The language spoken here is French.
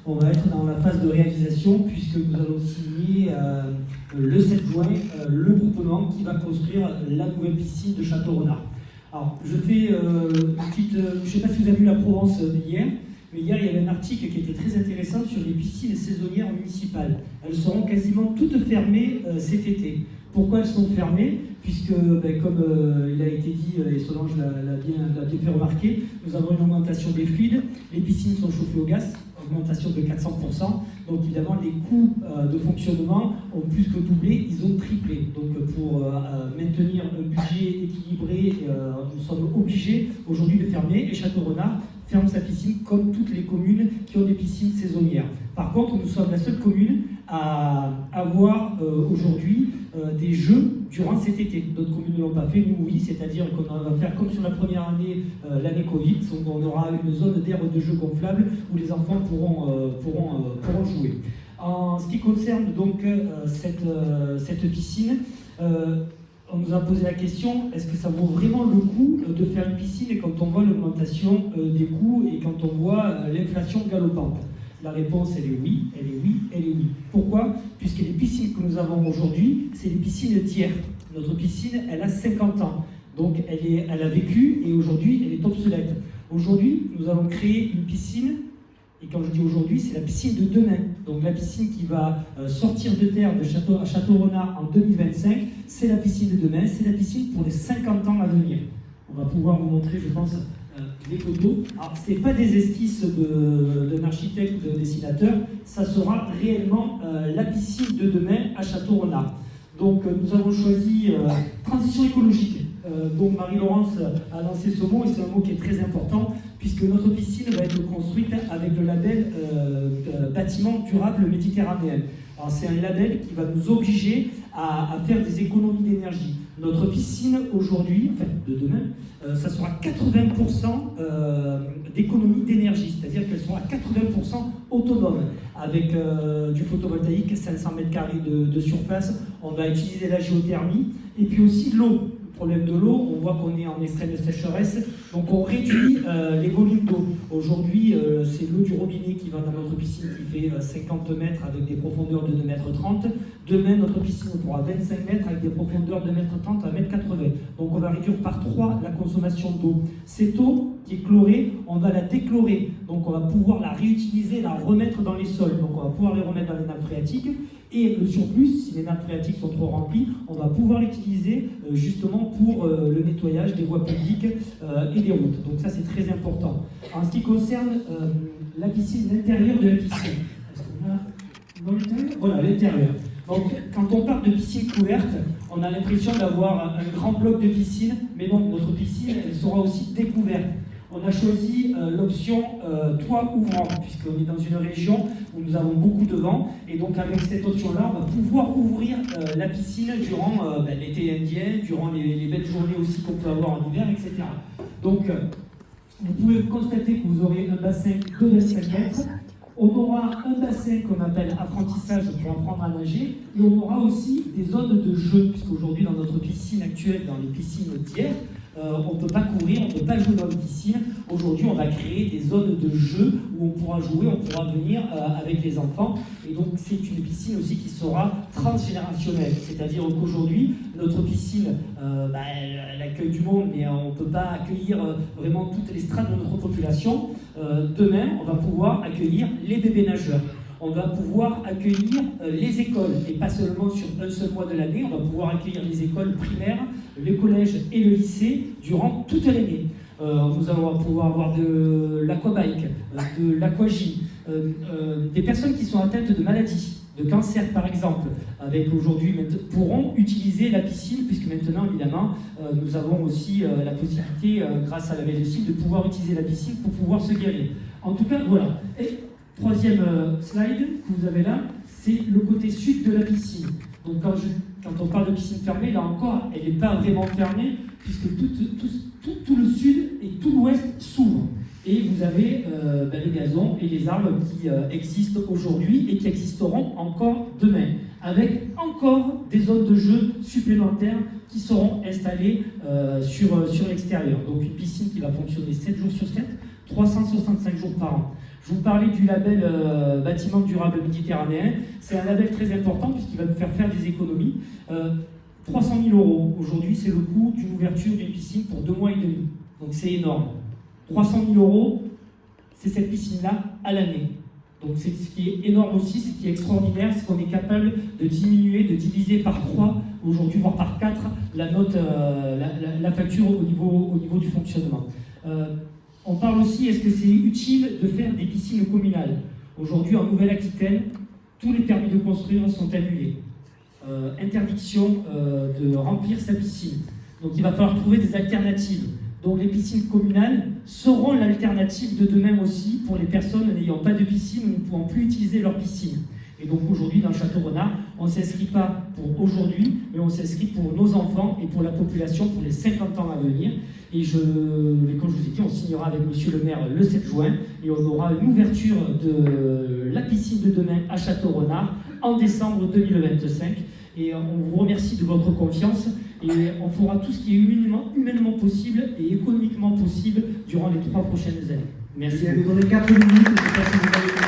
On va être dans la phase de réalisation puisque nous allons signer le 7 juin le groupement qui va construire la nouvelle piscine de Château-Renard. Alors, je fais une petite... je ne sais pas si vous avez vu la Provence hier, mais hier il y avait un article qui était très intéressant sur les piscines saisonnières municipales. Elles seront quasiment toutes fermées cet été. Pourquoi elles sont fermées? Puisque, comme il a été dit, et Solange l'a bien fait remarquer, nous avons une augmentation des fluides, les piscines sont chauffées au gaz, augmentation de 400%, donc évidemment les coûts de fonctionnement ont plus que doublé, ils ont triplé. Donc pour maintenir un budget équilibré, nous sommes obligés aujourd'hui de fermer, et Château-Renard ferme sa piscine comme toutes les communes qui ont des piscines saisonnières. Par contre, nous sommes la seule commune à avoir aujourd'hui des jeux durant cet été. D'autres communes ne l'ont pas fait, nous oui, c'est-à-dire qu'on va faire comme sur la première année, l'année Covid, donc on aura une zone d'aire de jeux gonflables où les enfants pourront jouer. En ce qui concerne donc cette piscine, on nous a posé la question, est-ce que ça vaut vraiment le coup de faire une piscine quand on voit l'augmentation des coûts et quand on voit l'inflation galopante? La réponse, elle est oui, elle est oui, elle est oui. Pourquoi? Puisque les piscines que nous avons aujourd'hui, c'est des piscines tiers. Notre piscine, elle a 50 ans. Donc, elle a vécu et aujourd'hui, elle est obsolète. Aujourd'hui, nous allons créer une piscine, et quand je dis aujourd'hui, c'est la piscine de demain. Donc, la piscine qui va sortir de terre à Château-Renard en 2025, c'est la piscine de demain, c'est la piscine pour les 50 ans à venir. On va pouvoir vous montrer, je pense, les photos. Alors, ce n'est pas des esquisses d'un architecte ou d'un dessinateur, ça sera réellement la piscine de demain à Château-Renard. Donc, nous avons choisi transition écologique. Donc, Marie-Laurence a lancé ce mot, et c'est un mot qui est très important, puisque notre piscine va être construite avec le label bâtiment durable méditerranéen. Alors, c'est un label qui va nous obliger à faire des économies d'énergie. Notre piscine aujourd'hui, enfin de demain, ça sera 80% d'économie d'énergie, c'est-à-dire qu'elles seront à 80% autonomes, avec du photovoltaïque, 500 m² de surface. On va utiliser la géothermie, et puis aussi l'eau. Le problème de l'eau, on voit qu'on est en extrême sécheresse, donc on réduit les volumes d'eau. Aujourd'hui, c'est l'eau du robinet qui va dans notre piscine qui fait 50 mètres avec des profondeurs de 2,30 m. Demain, notre piscine fera 25 mètres avec des profondeurs de 1,30 m à 1,80 m. Donc on va réduire par 3 la consommation d'eau. Cette eau qui est chlorée, on va la déchlorer. Donc on va pouvoir la réutiliser, la remettre dans les sols. Donc on va pouvoir les remettre dans les nappes phréatiques. Et le surplus, si les nappes phréatiques sont trop remplies, on va pouvoir l'utiliser justement pour le nettoyage des voies publiques et des routes. Donc ça, c'est très important. En ce qui concerne la piscine, l'intérieur de la piscine. Est-ce qu'on a dans l'intérieur? Voilà, l'intérieur. Donc quand on parle de piscine couverte, on a l'impression d'avoir un grand bloc de piscine, mais non, notre piscine, elle sera aussi découverte. On a choisi l'option toit ouvrant, puisqu'on est dans une région où nous avons beaucoup de vent, et donc avec cette option-là, on va pouvoir ouvrir la piscine durant l'été indien, durant les belles journées aussi qu'on peut avoir en hiver, etc. Donc, vous pouvez constater que vous aurez un bassin de 25 mètres, on aura un bassin qu'on appelle apprentissage pour apprendre à nager, et on aura aussi des zones de jeu, puisqu'aujourd'hui dans notre piscine actuelle, dans les piscines d'hier, on ne peut pas courir, on ne peut pas jouer dans une piscine. Aujourd'hui, on va créer des zones de jeu où on pourra jouer, on pourra venir avec les enfants. Et donc, c'est une piscine aussi qui sera transgénérationnelle. C'est-à-dire qu'aujourd'hui, notre piscine, elle accueille du monde, mais on ne peut pas accueillir vraiment toutes les strates de notre population. Demain, on va pouvoir accueillir les bébés nageurs. On va pouvoir accueillir les écoles, et pas seulement sur un seul mois de l'année, on va pouvoir accueillir les écoles primaires, le collège et le lycée durant toute l'année. Nous allons pouvoir avoir de l'aquabike, de l'aquagym, des personnes qui sont atteintes de maladies, de cancer par exemple, avec aujourd'hui pourront utiliser la piscine, puisque maintenant évidemment nous avons aussi la possibilité, grâce à la médecine, de pouvoir utiliser la piscine pour pouvoir se guérir. En tout cas, voilà. Et troisième slide que vous avez là, c'est le côté sud de la piscine. Donc quand on parle de piscine fermée, là encore, elle n'est pas vraiment fermée, puisque tout le sud et tout l'ouest s'ouvrent. Et vous avez les gazons et les arbres qui existent aujourd'hui et qui existeront encore demain, avec encore des zones de jeu supplémentaires qui seront installées sur l'extérieur. Donc une piscine qui va fonctionner 7 jours sur 7, 365 jours par an. Je vous parlais du label bâtiment durable méditerranéen. C'est un label très important puisqu'il va nous faire faire des économies. 300 000 € aujourd'hui, c'est le coût d'une ouverture d'une piscine pour 2 mois et demi. Donc c'est énorme. 300 000 €, c'est cette piscine-là à l'année. Donc c'est ce qui est énorme aussi, ce qui est extraordinaire, c'est qu'on est capable de diminuer, de diviser par 3, aujourd'hui voire par 4, la note, la facture au niveau du fonctionnement. On parle aussi, est-ce que c'est utile de faire des piscines communales? Aujourd'hui, en Nouvelle-Aquitaine, tous les permis de construire sont annulés. Interdiction de remplir sa piscine. Donc il va falloir trouver des alternatives. Donc les piscines communales seront l'alternative de demain aussi pour les personnes n'ayant pas de piscine ou ne pouvant plus utiliser leur piscine. Et donc aujourd'hui, dans le Château Renard, on ne s'inscrit pas pour aujourd'hui, mais on s'inscrit pour nos enfants et pour la population pour les 50 ans à venir. Et comme je vous ai dit, on signera avec monsieur le maire le 7 juin et on aura une ouverture de la piscine de demain à Château Renard en décembre 2025. Et on vous remercie de votre confiance et on fera tout ce qui est humainement possible et économiquement possible durant les 3 prochaines années. Merci. Vous avez donné 4 minutes.